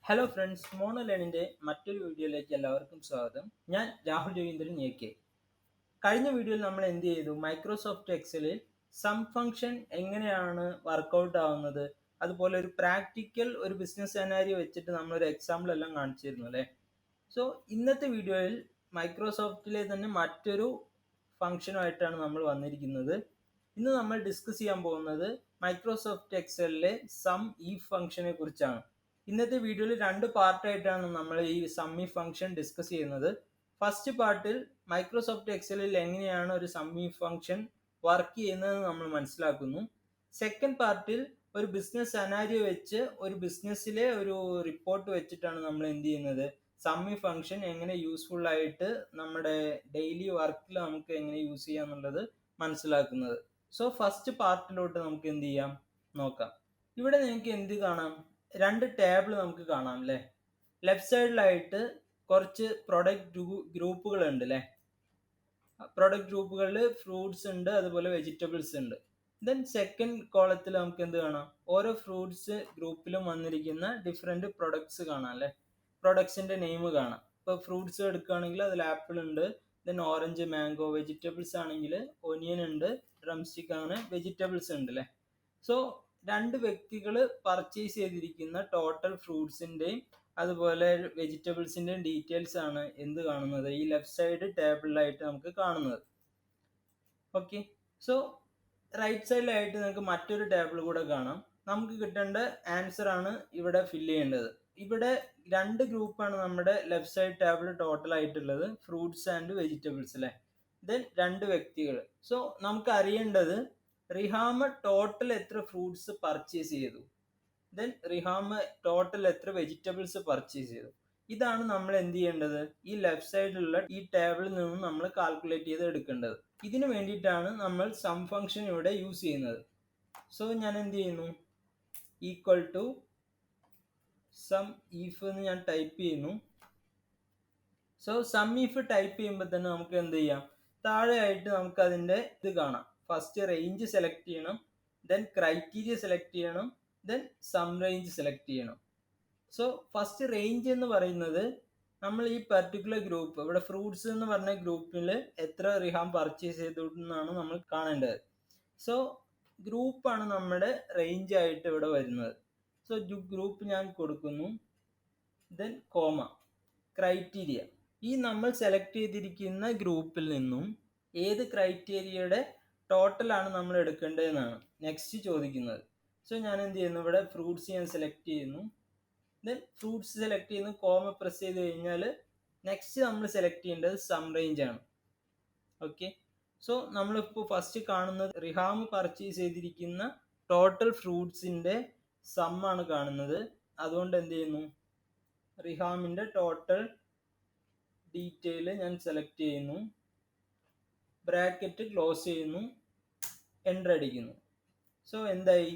Hello friends, മോണോലേണിൻ്റെ മറ്റൊരു വീഡിയോയിലേക്ക് എല്ലാവർക്കും സ്വാഗതം. ഞാൻ രാഹുൽ രവീന്ദ്രൻ എ. കഴിഞ്ഞ വീഡിയോയിൽ നമ്മൾ എന്ത് ചെയ്തു? മൈക്രോസോഫ്റ്റ് എക്സലിൽ സം ഫംഗ്ഷൻ എങ്ങനെയാണ് വർക്കൗട്ട് ആവുന്നത്, അതുപോലെ ഒരു പ്രാക്ടിക്കൽ ഒരു ബിസിനസ് സെനാരിയോ വെച്ചിട്ട് നമ്മളൊരു എക്സാമ്പിൾ എല്ലാം കാണിച്ചിരുന്നു അല്ലേ. സോ ഇന്നത്തെ വീഡിയോയിൽ മൈക്രോസോഫ്റ്റിലെ തന്നെ മറ്റൊരു ഫംഗ്ഷനുമായിട്ടാണ് നമ്മൾ വന്നിരിക്കുന്നത്. ഇന്ന് നമ്മൾ ഡിസ്കസ് ചെയ്യാൻ പോകുന്നത് മൈക്രോസോഫ്റ്റ് എക്സലിലെ സം ഈ ഫംഗ്ഷനെ കുറിച്ചാണ്. ഇന്നത്തെ വീഡിയോയിൽ രണ്ട് പാർട്ടായിട്ടാണ് നമ്മൾ ഈ സമ്മി ഫംഗ്ഷൻ ഡിസ്കസ് ചെയ്യുന്നത്. ഫസ്റ്റ് പാർട്ടിൽ മൈക്രോസോഫ്റ്റ് എക്സലിൽ എങ്ങനെയാണ് ഒരു സമ്മി ഫംഗ്ഷൻ വർക്ക് ചെയ്യുന്നത് നമ്മൾ മനസ്സിലാക്കുന്നു. സെക്കൻഡ് പാർട്ടിൽ ഒരു ബിസിനസ് സെനാരിയോ വെച്ച് ഒരു ബിസിനസ്സിലെ ഒരു റിപ്പോർട്ട് വെച്ചിട്ടാണ് നമ്മൾ എന്ത് ചെയ്യുന്നത്, സമ്മി ഫംഗ്ഷൻ എങ്ങനെ യൂസ്ഫുൾ ആയിട്ട് നമ്മുടെ ഡെയിലി വർക്കിൽ നമുക്ക് എങ്ങനെ യൂസ് ചെയ്യാം എന്നുള്ളത് മനസ്സിലാക്കുന്നത്. സോ ഫസ്റ്റ് പാർട്ടിലോട്ട് നമുക്ക് എന്ത് ചെയ്യാം നോക്കാം. ഇവിടെ നിങ്ങൾക്ക് എന്ത് കാണാം? രണ്ട് ടേബിൾ നമുക്ക് കാണാം അല്ലേ. ലെഫ്റ്റ് സൈഡിലായിട്ട് കുറച്ച് പ്രൊഡക്റ്റ് ഗ്രൂപ്പുകൾ ഉണ്ട് അല്ലേ. പ്രൊഡക്റ്റ് ഗ്രൂപ്പുകളിൽ ഫ്രൂട്ട്സ് ഉണ്ട്, അതുപോലെ വെജിറ്റബിൾസ് ഉണ്ട്. ദെൻ സെക്കൻഡ് കോളത്തിൽ നമുക്ക് എന്ത് കാണാം? ഓരോ ഫ്രൂട്ട്സ് ഗ്രൂപ്പിലും വന്നിരിക്കുന്ന ഡിഫറെൻറ്റ് പ്രൊഡക്ട്സ് കാണാം അല്ലേ. പ്രൊഡക്ട്സിൻ്റെ നെയിം കാണാം. ഇപ്പോൾ ഫ്രൂട്ട്സ് എടുക്കുകയാണെങ്കിൽ അതിൽ ആപ്പിൾ ഉണ്ട്, ദെൻ ഓറഞ്ച്, മാംഗോ. വെജിറ്റബിൾസ് ആണെങ്കിൽ ഒനിയൻ ഉണ്ട്, ഡ്രം സ്റ്റിക്ക്, അങ്ങനെ വെജിറ്റബിൾസ് ഉണ്ട് അല്ലേ. സോ രണ്ട് വ്യക്തികൾ പർച്ചേസ് ചെയ്തിരിക്കുന്ന ടോട്ടൽ ഫ്രൂട്ട്സിൻ്റെയും അതുപോലെ വെജിറ്റബിൾസിൻ്റെയും ഡീറ്റെയിൽസ് ആണ് എന്ത് കാണുന്നത്, ഈ ലെഫ്റ്റ് സൈഡ് ടേബിളിലായിട്ട് നമുക്ക് കാണുന്നത്. ഓക്കെ, സോ റൈറ്റ് സൈഡിലായിട്ട് നിങ്ങൾക്ക് മറ്റൊരു ടേബിൾ കൂടെ കാണാം. നമുക്ക് കിട്ടേണ്ട ആൻസർ ആണ് ഇവിടെ ഫില്ല് ചെയ്യേണ്ടത്. ഇവിടെ രണ്ട് ഗ്രൂപ്പാണ് നമ്മുടെ ലെഫ്റ്റ് സൈഡ് ടേബിൾ ടോട്ടൽ ആയിട്ടുള്ളത്, ഫ്രൂട്ട്സ് ആൻഡ് വെജിറ്റബിൾസ് അല്ലേ. ദെൻ രണ്ട് വ്യക്തികൾ. സോ നമുക്ക് അറിയേണ്ടത് റിഹാമ ടോട്ടൽ എത്ര ഫ്രൂട്ട്സ് പർച്ചേസ് ചെയ്തു, ദെൻ റിഹാമ ടോട്ടൽ എത്ര വെജിറ്റബിൾസ് പർച്ചേസ് ചെയ്തു. ഇതാണ് നമ്മൾ എന്ത് ചെയ്യേണ്ടത്, ഈ ലെഫ്റ്റ് സൈഡിലുള്ള ഈ ടേബിളിൽ നിന്നും നമ്മൾ കാൽക്കുലേറ്റ് ചെയ്ത് എടുക്കേണ്ടത്. ഇതിനു വേണ്ടിയിട്ടാണ് നമ്മൾ സം ഫംഗ്ഷൻ ഇവിടെ യൂസ് ചെയ്യുന്നത്. സോ ഞാൻ എന്ത് ചെയ്യുന്നു, ഈക്വൽ ടു സം ഈഫ് എന്ന് ഞാൻ ടൈപ്പ് ചെയ്യുന്നു. സോ സം ഈഫ് ടൈപ്പ് ചെയ്യുമ്പോൾ തന്നെ നമുക്ക് എന്ത് ചെയ്യാം, താഴെയായിട്ട് നമുക്ക് അതിൻ്റെ ഇത് കാണാം. ഫസ്റ്റ് റേഞ്ച് സെലക്ട് ചെയ്യണം, ദെൻ ക്രൈറ്റീരിയ സെലക്ട് ചെയ്യണം, ദെൻ സം റേഞ്ച് സെലക്ട് ചെയ്യണം. സോ ഫസ്റ്റ് റേഞ്ച് എന്ന് പറയുന്നത് നമ്മൾ ഈ പർട്ടിക്കുലർ ഗ്രൂപ്പ്, ഇവിടെ ഫ്രൂട്ട്സ് എന്ന് പറഞ്ഞ ഗ്രൂപ്പിൽ എത്ര റിഹാം പർച്ചേസ് ചെയ്തു എന്നാണ് നമ്മൾ കാണേണ്ടത്. സോ ഗ്രൂപ്പാണ് നമ്മുടെ റേഞ്ച് ആയിട്ട് ഇവിടെ വരുന്നത്. സോ ഗ്രൂപ്പ് ഞാൻ കൊടുക്കുന്നു, ദെൻ കോമ, ക്രൈറ്റീരിയ. ഈ നമ്മൾ സെലക്ട് ചെയ്തിരിക്കുന്ന ഗ്രൂപ്പിൽ നിന്നും ഏത് ക്രൈറ്റീരിയയുടെ ടോട്ടലാണ് നമ്മൾ എടുക്കേണ്ടതെന്നാണ് നെക്സ്റ്റ് ചോദിക്കുന്നത്. സോ ഞാൻ എന്ത് ചെയ്യുന്നു, ഇവിടെ ഫ്രൂട്ട്സ് ഞാൻ സെലക്ട് ചെയ്യുന്നു, ദെൻ ഫ്രൂട്ട്സ് സെലക്ട് ചെയ്യുന്നു, കോമ പ്രസ് ചെയ്ത് കഴിഞ്ഞാൽ നെക്സ്റ്റ് നമ്മൾ സെലക്ട് ചെയ്യേണ്ടത് സം റേഞ്ച് ആണ്. ഓക്കെ, സോ നമ്മളിപ്പോൾ ഫസ്റ്റ് കാണുന്നത് റിഹാം പർച്ചേസ് ചെയ്തിരിക്കുന്ന ടോട്ടൽ ഫ്രൂട്ട്സിൻ്റെ സം ആണ് കാണുന്നത്. അതുകൊണ്ട് എന്ത് ചെയ്യുന്നു, റിഹാമിൻ്റെ ടോട്ടൽ ഡീറ്റെയിൽ ഞാൻ സെലക്ട് ചെയ്യുന്നു, ബ്രാക്കറ്റ് ക്ലോസ് ചെയ്യുന്നു, എൻ്റർ അടിക്കുന്നു. സോ എന്തായി,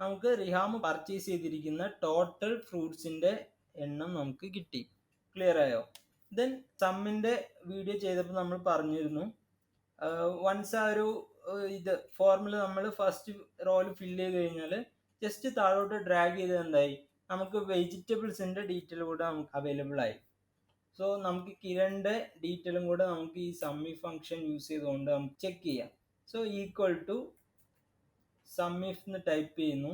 നമുക്ക് റിഹാം പർച്ചേസ് ചെയ്തിരിക്കുന്ന ടോട്ടൽ ഫ്രൂട്ട്സിൻ്റെ എണ്ണം നമുക്ക് കിട്ടി. ക്ലിയർ ആയോ? ദെൻ സമ്മിൻ്റെ വീഡിയോ ചെയ്തപ്പോൾ നമ്മൾ പറഞ്ഞിരുന്നു, വൺസ് ആ ഒരു ഇത് ഫോർമുല നമ്മൾ ഫസ്റ്റ് റോയിൽ ഫില്ല് ചെയ്ത് കഴിഞ്ഞാൽ ജസ്റ്റ് താഴോട്ട് ഡ്രാഗ് ചെയ്ത് എന്തായി, നമുക്ക് വെജിറ്റബിൾസിൻ്റെ ഡീറ്റെയിൽ കൂടെ നമുക്ക് അവൈലബിൾ ആയി. സോ നമുക്ക് കിരണിൻ്റെ ഡീറ്റെയിലും കൂടെ നമുക്ക് ഈ സമ്മി ഫംഗ്ഷൻ യൂസ് ചെയ്തുകൊണ്ട് നമുക്ക് ചെക്ക് ചെയ്യാം. സോ ഈക്വൽ ടു സമ്മിഫ് എന്ന് ടൈപ്പ് ചെയ്യുന്നു,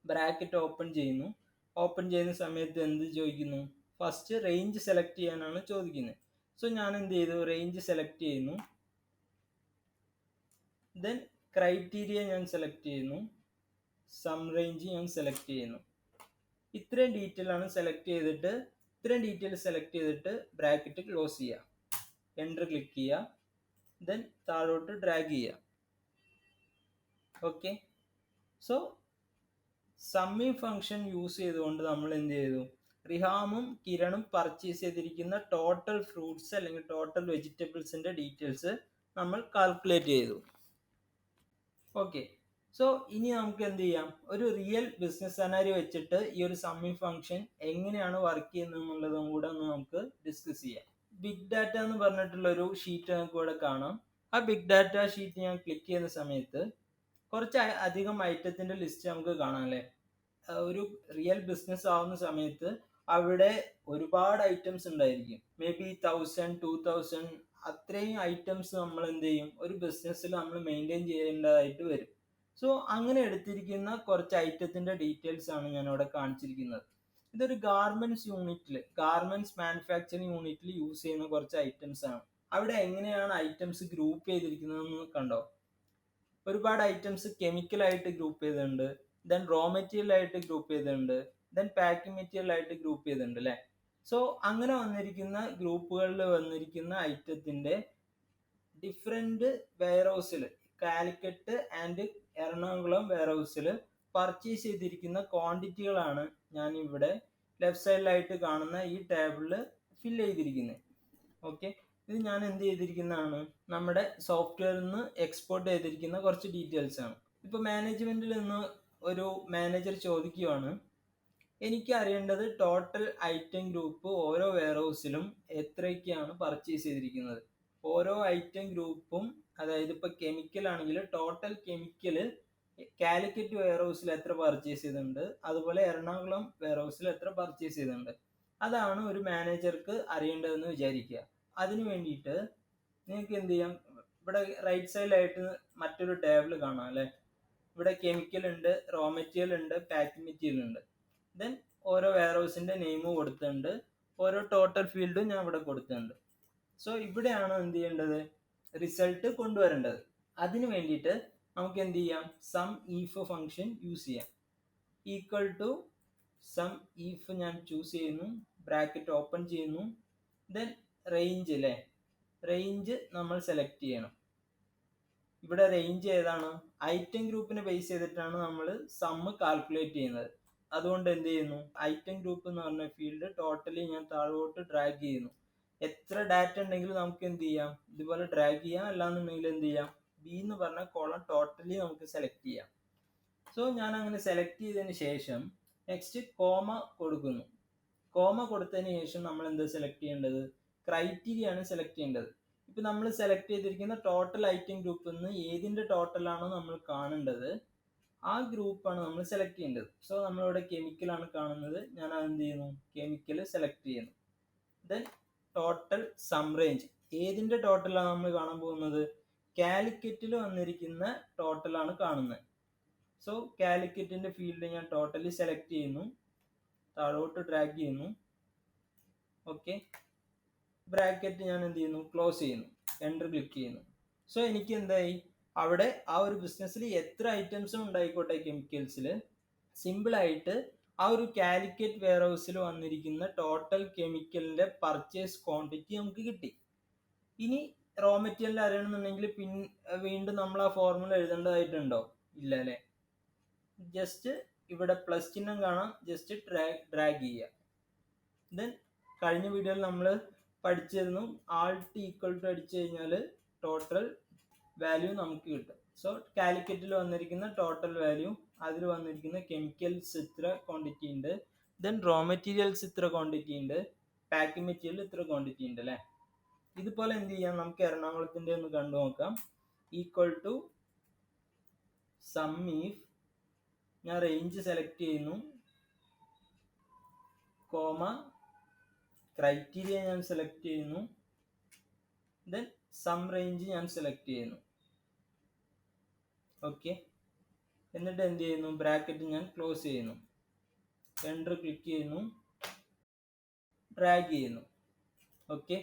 ബ്രാക്കറ്റ് ഓപ്പൺ ചെയ്യുന്നു. ഓപ്പൺ ചെയ്യുന്ന സമയത്ത് എന്ത് ചോദിക്കുന്നു, ഫസ്റ്റ് റേഞ്ച് സെലക്ട് ചെയ്യാനാണ് ചോദിക്കുന്നത്. സോ ഞാൻ എന്ത് ചെയ്തു, റേഞ്ച് സെലക്ട് ചെയ്യുന്നു, ദെൻ ക്രൈറ്റീരിയ ഞാൻ സെലക്ട് ചെയ്യുന്നു, സം റേഞ്ച് ഞാൻ സെലക്ട് ചെയ്യുന്നു. ഇത്രയും ഡീറ്റെയിൽ ആണ് സെലക്ട് ചെയ്തിട്ട്, ഇത്രയും ഡീറ്റെയിൽ സെലക്ട് ചെയ്തിട്ട് ബ്രാക്കറ്റ് ക്ലോസ് ചെയ്യുക, എൻ്റർ ക്ലിക്ക് ചെയ്യുക, ദെൻ താഴോട്ട് ഡ്രാഗ് ചെയ്യുക. Okay, so Summy function use ചെയ്തുകൊണ്ട് നമ്മൾ എന്ത് ചെയ്തു, റിഹാമും കിരണും പർച്ചേസ് ചെയ്തിരിക്കുന്ന ടോട്ടൽ ഫ്രൂട്ട്സ് അല്ലെങ്കിൽ ടോട്ടൽ വെജിറ്റബിൾസിൻ്റെ ഡീറ്റെയിൽസ് നമ്മൾ കാൽക്കുലേറ്റ് ചെയ്തു. ഓക്കെ, സോ ഇനി നമുക്ക് എന്ത് ചെയ്യാം, ഒരു റിയൽ ബിസിനസ് സെനാരിയോ വെച്ചിട്ട് ഈ ഒരു സമ്മി ഫംഗ്ഷൻ എങ്ങനെയാണ് വർക്ക് ചെയ്യുന്നത് എന്നുള്ളതും കൂടെ ഒന്ന് നമുക്ക് ഡിസ്കസ് ചെയ്യാം. ബിഗ് ഡാറ്റ എന്ന് പറഞ്ഞിട്ടുള്ള ഒരു ഷീറ്റ് നമുക്ക് ഇവിടെ കാണാം. ആ ബിഗ് ഡാറ്റ ഷീറ്റ് ഞാൻ ക്ലിക്ക് ചെയ്യുന്ന സമയത്ത് കുറച്ച് അധികം ഐറ്റത്തിൻ്റെ ലിസ്റ്റ് നമുക്ക് കാണാം അല്ലേ. ഒരു റിയൽ ബിസിനസ് ആവുന്ന സമയത്ത് അവിടെ ഒരുപാട് ഐറ്റംസ് ഉണ്ടായിരിക്കും. മേ ബി 1000 2000 അത്രയും ഐറ്റംസ് നമ്മൾ എന്ത് ചെയ്യും, ഒരു ബിസിനസ്സിൽ നമ്മൾ മെയിൻറ്റെയിൻ ചെയ്യേണ്ടതായിട്ട് വരും. സോ അങ്ങനെ എടുത്തിരിക്കുന്ന കുറച്ച് ഐറ്റത്തിന്റെ ഡീറ്റെയിൽസ് ആണ് ഞാൻ ഇവിടെ കാണിച്ചിരിക്കുന്നത്. ഇതൊരു ഗാർമെന്റ്സ് യൂണിറ്റിൽ, ഗാർമെന്റ്സ് മാനുഫാക്ചറിങ് യൂണിറ്റിൽ യൂസ് ചെയ്യുന്ന കുറച്ച് ഐറ്റംസ് ആണ്. അവിടെ എങ്ങനെയാണ് ഐറ്റംസ് ഗ്രൂപ്പ് ചെയ്തിരിക്കുന്നതെന്ന് കണ്ടോ? ഒരുപാട് ഐറ്റംസ് കെമിക്കലായിട്ട് ഗ്രൂപ്പ് ചെയ്തിട്ടുണ്ട്, ദെൻ റോ മെറ്റീരിയൽ ആയിട്ട് ഗ്രൂപ്പ് ചെയ്തിട്ടുണ്ട്, ദെൻ പാക്കിംഗ് മെറ്റീരിയൽ ആയിട്ട് ഗ്രൂപ്പ് ചെയ്തിട്ടുണ്ട് അല്ലേ. സോ അങ്ങനെ വന്നിരിക്കുന്ന ഗ്രൂപ്പുകളിൽ വന്നിരിക്കുന്ന ഐറ്റത്തിന്റെ ഡിഫറെന്റ് വെയർ ഹൗസിൽ, കാലിക്കറ്റ് ആൻഡ് എറണാകുളം വെയർ ഹൗസിൽ പർച്ചേസ് ചെയ്തിരിക്കുന്ന ക്വാണ്ടിറ്റികളാണ് ഞാൻ ഇവിടെ ലെഫ്റ്റ് സൈഡിലായിട്ട് കാണുന്ന ഈ ടേബിളിൽ ഫിൽ ചെയ്തിരിക്കുന്നത്. ഓക്കെ, ഇത് ഞാൻ എന്ത് ചെയ്തിരിക്കുന്നതാണ്, നമ്മുടെ സോഫ്റ്റ്വെയറിൽ നിന്ന് എക്സ്പോർട്ട് ചെയ്തിരിക്കുന്ന കുറച്ച് ഡീറ്റെയിൽസ് ആണ്. ഇപ്പൊ മാനേജ്മെന്റിൽ നിന്ന് ഒരു മാനേജർ ചോദിക്കുകയാണ്, എനിക്ക് അറിയേണ്ടത് ടോട്ടൽ ഐറ്റം ഗ്രൂപ്പ് ഓരോ വെയർ ഹൗസിലും എത്രയൊക്കെയാണ് പർച്ചേസ് ചെയ്തിരിക്കുന്നത്. ഓരോ ഐറ്റം ഗ്രൂപ്പും, അതായത് ഇപ്പൊ കെമിക്കൽ ആണെങ്കിൽ ടോട്ടൽ കെമിക്കൽ കാലിക്കറ്റ് വെയർ ഹൗസിൽ എത്ര പർച്ചേസ് ചെയ്തിട്ടുണ്ട്, അതുപോലെ എറണാകുളം വെയർ ഹൗസിൽ എത്ര പർച്ചേസ് ചെയ്തിട്ടുണ്ട്. അതാണ് ഒരു മാനേജർക്ക് അറിയേണ്ടതെന്ന് വിചാരിക്കുക. അതിനു വേണ്ടിയിട്ട് നിങ്ങൾക്ക് എന്ത് ചെയ്യാം, ഇവിടെ റൈറ്റ് സൈഡിലായിട്ട് മറ്റൊരു ടേബിൾ കാണാം അല്ലെ. ഇവിടെ കെമിക്കൽ ഉണ്ട്, റോ മെറ്റീരിയൽ ഉണ്ട്, പാക്കിംഗ് മെറ്റീരിയൽ ഉണ്ട്. ദെൻ ഓരോ വെയർ ഹൗസിന്റെ നെയിമും കൊടുത്തിട്ടുണ്ട്, ഓരോ ടോട്ടൽ ഫീൽഡും ഞാൻ ഇവിടെ കൊടുത്തിട്ടുണ്ട്. സോ ഇവിടെയാണ് എന്ത് ചെയ്യേണ്ടത്, റിസൾട്ട് കൊണ്ടുവരേണ്ടത്. അതിന് വേണ്ടിയിട്ട് നമുക്ക് എന്ത് ചെയ്യാം, സം ഈഫ് ഫംഗ്ഷൻ യൂസ് ചെയ്യാം. ഈക്വൽ ടു സം ഈഫ് ഞാൻ ചൂസ് ചെയ്യുന്നു, ബ്രാക്കറ്റ് ഓപ്പൺ ചെയ്യുന്നു, ദെൻ റേഞ്ച് അല്ലേ, റേഞ്ച് നമ്മൾ സെലക്ട് ചെയ്യണം. ഇവിടെ റേഞ്ച് ഏതാണ്, ഐറ്റം ഗ്രൂപ്പിനെ ബേസ് ചെയ്തിട്ടാണ് നമ്മൾ സമ്മ് കാൽക്കുലേറ്റ് ചെയ്യുന്നത്. അതുകൊണ്ട് എന്ത് ചെയ്യുന്നു, ഐറ്റം ഗ്രൂപ്പ് എന്ന് പറഞ്ഞ ഫീൽഡ് ടോട്ടലി ഞാൻ താഴോട്ട് ഡ്രാഗ് ചെയ്യുന്നു. എത്ര ഡാറ്റ ഉണ്ടെങ്കിലും നമുക്ക് എന്ത് ചെയ്യാം, ഇതുപോലെ ഡ്രാഗ് ചെയ്യാം. അല്ലാന്നുണ്ടെങ്കിൽ എന്ത് ചെയ്യാം, ബി എന്ന് പറഞ്ഞ കോളം ടോട്ടലി നമുക്ക് സെലക്ട് ചെയ്യാം. സോ ഞാൻ അങ്ങനെ സെലക്ട് ചെയ്തതിന് ശേഷം നെക്സ്റ്റ് കോമ കൊടുക്കുന്നു. കോമ കൊടുത്തതിന് ശേഷം നമ്മൾ എന്താ സെലക്ട് ചെയ്യേണ്ടത്, ക്രൈറ്റീരിയ ആണ് സെലക്ട് ചെയ്യേണ്ടത്. ഇപ്പൊ നമ്മൾ സെലക്ട് ചെയ്തിരിക്കുന്ന ടോട്ടൽ ഐറ്റം ഗ്രൂപ്പിൽ നിന്ന് ഏതിന്റെ ടോട്ടലാണോ നമ്മൾ കാണേണ്ടത് ആ ഗ്രൂപ്പാണ് നമ്മൾ സെലക്ട് ചെയ്യേണ്ടത്. സോ നമ്മളിവിടെ കെമിക്കൽ ആണ് കാണുന്നത്, ഞാൻ അതെന്ത് ചെയ്യുന്നു, കെമിക്കൽ സെലക്ട് ചെയ്യുന്നു. ദെൻ ടോട്ടൽ സം റേഞ്ച്, ഏതിന്റെ ടോട്ടലാണ് നമ്മൾ കാണാൻ പോകുന്നത്, കാലിക്കറ്റിൽ വന്നിരിക്കുന്ന ടോട്ടലാണ് കാണുന്നത്. സോ കാലിക്കറ്റിന്റെ ഫീൽഡ് ഞാൻ ടോട്ടലി സെലക്ട് ചെയ്യുന്നു, താഴോട്ട് ഡ്രാഗ് ചെയ്യുന്നു. ഓക്കെ, ബ്രാക്കറ്റ് ഞാൻ എന്ത് ചെയ്യുന്നു, ക്ലോസ് ചെയ്യുന്നു, എൻ്റർ ക്ലിക്ക് ചെയ്യുന്നു. സോ എനിക്ക് എന്തായി, അവിടെ ആ ഒരു ബിസിനസ്സിൽ എത്ര ഐറ്റംസും ഉണ്ടായിക്കോട്ടെ കെമിക്കൽസിൽ, സിമ്പിളായിട്ട് ആ ഒരു കാലിക്കറ്റ് വെയർ ഹൗസിൽ വന്നിരിക്കുന്ന ടോട്ടൽ കെമിക്കലിന്റെ പർച്ചേസ് ക്വാണ്ടിറ്റി നമുക്ക് കിട്ടി. ഇനി റോ മെറ്റീരിയൽ അറിയണമെന്നുണ്ടെങ്കിൽ വീണ്ടും നമ്മൾ ആ ഫോർമുല എഴുതേണ്ടതായിട്ടുണ്ടോ, ഇല്ല അല്ലേ. ജസ്റ്റ് ഇവിടെ പ്ലസ് ചിഹ്നം കാണാം, ജസ്റ്റ് ഡ്രാഗ് ചെയ്യുക. ദെൻ കഴിഞ്ഞ വീഡിയോയിൽ നമ്മൾ പഠിച്ചിരുന്നു, ആൾട്ട് ഈക്വൽ ടു അടിച്ചു കഴിഞ്ഞാൽ ടോട്ടൽ വാല്യൂ നമുക്ക് കിട്ടും. സോ കാലിക്കറ്റിൽ വന്നിരിക്കുന്ന ടോട്ടൽ വാല്യൂ, അതിൽ വന്നിരിക്കുന്ന കെമിക്കൽസ് ഇത്ര ക്വാണ്ടിറ്റി ഉണ്ട്, ദെൻ റോ മെറ്റീരിയൽസ് ഇത്ര ക്വാണ്ടിറ്റി ഉണ്ട്, പാക്കിംഗ് മെറ്റീരിയൽ ഇത്ര ക്വാണ്ടിറ്റി ഉണ്ട് അല്ലേ. ഇതുപോലെ എന്ത് ചെയ്യാം, നമുക്ക് എറണാകുളത്തിന്റെ ഒന്ന് കണ്ടു നോക്കാം. ഈക്വൽ ടു SUMIF, ഞാൻ റേഞ്ച് സെലക്ട് ചെയ്യുന്നു, കോമ ക്രൈറ്റീരിയ ഞാൻ സെലക്ട് ചെയ്യുന്നു, ദെൻ സം റേഞ്ച് ഞാൻ സെലക്ട് ചെയ്യുന്നു. ഓക്കെ, എന്നിട്ട് എന്ത് ചെയ്യുന്നു, ബ്രാക്കറ്റ് ഞാൻ ക്ലോസ് ചെയ്യുന്നു, എൻ്റർ ക്ലിക്ക് ചെയ്യുന്നു, ഡ്രാഗ് ചെയ്യുന്നു. ഓക്കെ,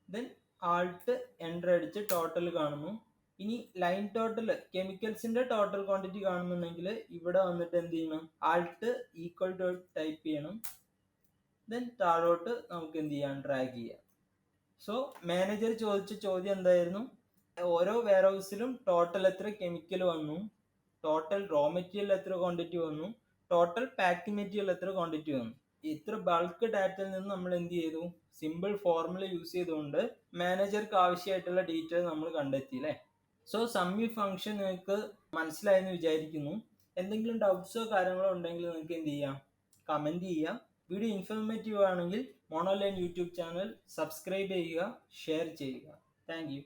ദെൻ ആൾട്ട് എൻ്റർ അടിച്ച് ടോട്ടൽ കാണുന്നു. ഇനി ലൈൻ ടോട്ടൽ, കെമിക്കൽസിന്റെ ടോട്ടൽ ക്വാണ്ടിറ്റി കാണുന്നുണ്ടെങ്കിൽ ഇവിടെ വന്നിട്ട് എന്ത് ചെയ്യണം, ആൾട്ട് ഈക്വൽ ടു ടൈപ്പ് ചെയ്യണം. ദെൻ താഴോട്ട് നമുക്ക് എന്ത് ചെയ്യാം, ഡ്രാഗ് ചെയ്യാം. സോ മാനേജർ ചോദിച്ച ചോദ്യം എന്തായിരുന്നു, ഓരോ വെയർ ഹൗസിലും ടോട്ടൽ എത്ര കെമിക്കൽ വന്നു, ടോട്ടൽ റോ മെറ്റീരിയൽ എത്ര ക്വാണ്ടിറ്റി വന്നു, ടോട്ടൽ പാക്കിംഗ് മെറ്റീരിയൽ എത്ര ക്വാണ്ടിറ്റി വന്നു. ഇത്ര ബൾക്ക് ഡാറ്റയിൽ നിന്ന് നമ്മൾ എന്ത് ചെയ്തു, സിമ്പിൾ ഫോർമുല യൂസ് ചെയ്തുകൊണ്ട് മാനേജർക്ക് ആവശ്യമായിട്ടുള്ള ഡീറ്റെയിൽ നമ്മൾ കണ്ടെത്തി അല്ലേ. സോ SUMIF ഫംഗ്ഷൻ നിങ്ങൾക്ക് മനസ്സിലായെന്ന് വിചാരിക്കുന്നു. എന്തെങ്കിലും ഡൗട്ട്സോ കാര്യങ്ങളോ ഉണ്ടെങ്കിൽ നിങ്ങൾക്ക് എന്ത് ചെയ്യാം, കമൻറ്റ് ചെയ്യാം. വീഡിയോ ഇൻഫോർമേറ്റീവ് ആണെങ്കിൽ മോണോലൈൻ യൂട്യൂബ് ചാനൽ സബ്സ്ക്രൈബ് ചെയ്യുക, ഷെയർ ചെയ്യുക. Thank you.